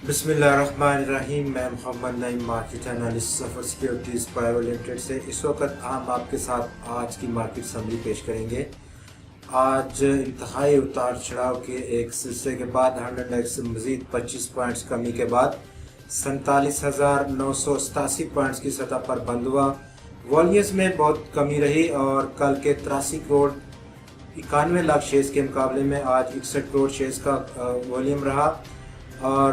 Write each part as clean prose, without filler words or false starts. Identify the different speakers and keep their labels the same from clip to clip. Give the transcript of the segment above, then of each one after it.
Speaker 1: बिस्मिल्लाहिर्रहमानिर्रहीम। मैं Mohammad Naeem market analyst Zafar securities Pvt से इस वक्त हम आपके साथ आज की मार्केट समरी पेश करेंगे। आज इंतहाई उतार चढ़ाव के एक सिलसिले के बाद 100x मज़ीद 25 पॉइंट्स कमी के बाद 47,987 पॉइंट्स की सतह पर बंद हुआ। वॉल्यूम्स में बहुत कमी रही और कल के 83 करोड़ 91 लाख शेयर्स के मुकाबले में आज 61 करोड़ शेयर्स का वॉल्यूम रहा और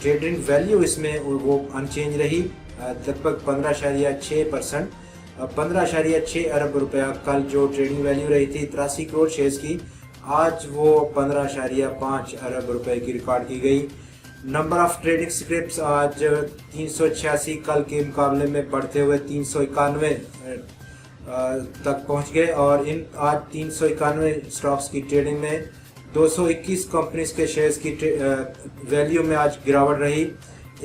Speaker 1: ट्रेडिंग वैल्यू इसमें वो अनचेंज रही, लगभग 15.6%, 15.6 अरब रुपया। कल जो ट्रेडिंग वैल्यू रही थी 83 करोड़ शेयर्स की, आज वो 15.5 अरब रुपए की रिकॉर्ड की गई। नंबर ऑफ ट्रेडिंग स्क्रिप्ट्स आज 386 कल के मुकाबले में बढ़ते हुए 391 तक पहुंच गए और इन आज 391 स्टॉक्स की ट्रेडिंग में 221 कंपनीज के शेयर्स की वैल्यू में आज गिरावट रही।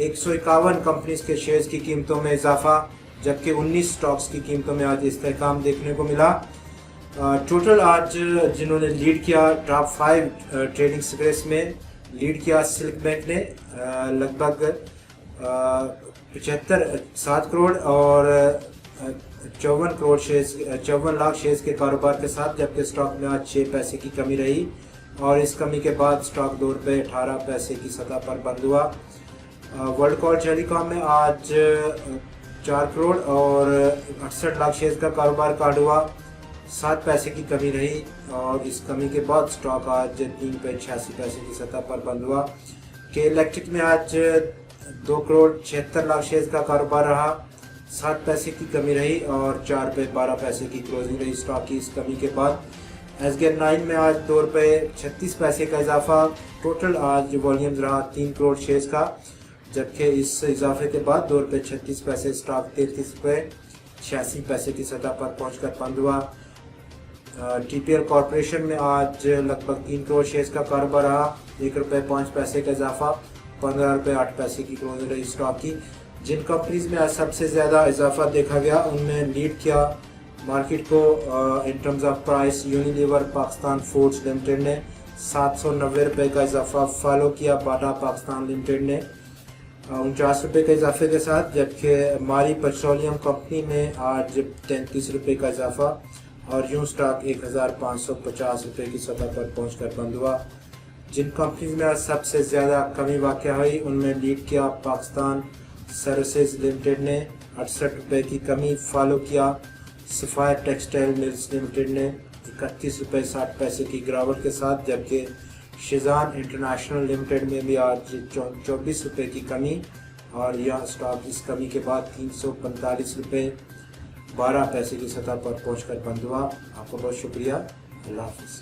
Speaker 1: 151 कंपनीज के शेयर्स की कीमतों में इजाफा, जबकि 19 स्टॉक्स की कीमतों में आज इस्तेहकाम देखने को मिला। टोटल आज जिन्होंने लीड किया, टॉप 5 ट्रेडिंग स्क्रिप्ट्स में लीड किया सिल्क बैंक ने लगभग 7 करोड़ और 54 लाख शेयर्स के कारोबार के साथ, जबकि स्टॉक में आज 6 पैसे की कमी रही और इस कमी के बाद स्टॉक 2 रुपये 18 पैसे की सतह पर बंद हुआ। वर्ल्ड कॉल टेलीकॉम में आज 4 करोड़ और 68 लाख शेयर्स का कारोबार कार्ड हुआ, 7 पैसे की कमी रही और इस कमी के बाद स्टॉक आज 3 रुपये 86 पैसे की सतह पर बंद हुआ। के इलेक्ट्रिक में आज 2 करोड़ 76 लाख शेयर्स का कारोबार रहा, 7 पैसे की कमी रही और 4 रुपये 12 पैसे की क्लोजिंग रही स्टॉक की इस कमी के बाद। KSE9 में आज 2 रुपये 36 पैसे का इजाफा। टोटल आज वॉल्यूम्स रहा 3 करोड़ शेयर्स का, जबकि इस इजाफे के बाद 2 रुपये 36 पैसे स्टॉक 33 रुपये 86 पैसे की सतह पर पहुंचकर बंद हुआ। TPL कॉरपोरेशन में आज लगभग 3 करोड़ शेयर्स का कारोबार रहा, 1 रुपये 5 पैसे का इजाफा, 15 रुपये 8 पैसे की क्लोजिंग रही स्टॉक की। जिन कंपनीज में आज सबसे ज़्यादा इजाफा देखा गया उनमें लीड किया मार्केट को in terms of price Unilever Pakistan foods limited ने 790 रुपये का इजाफा फॉलो किया बाटा पाकिस्तान लिमिटेड ने 49 रुपये के इजाफे के साथ, जबकि मारी पेट्रोलियम कंपनी में आज 33 रुपये का इजाफा और यूं स्टॉक 1550 रुपये की सतह पर पहुंचकर बंद हुआ। जिन कंपनीज में आज सबसे ज़्यादा कमी वाक़ हुई उनमें लीड किया पाकिस्तान सर्विसेज लिमिटेड ने 68 रुपये की कमी फॉलो किया सफायर टेक्सटाइल मिल्स लिमिटेड ने 31 रुपये 60 पैसे की गिरावट के साथ, जबकि शिजान इंटरनेशनल लिमिटेड में भी आज 24 रुपये की कमी और यह स्टॉक इस कमी के बाद 345 रुपये 12 पैसे की सतह पर पहुंचकर बंद हुआ। आपको बहुत शुक्रिया। अल्लाह हाफ़िज़।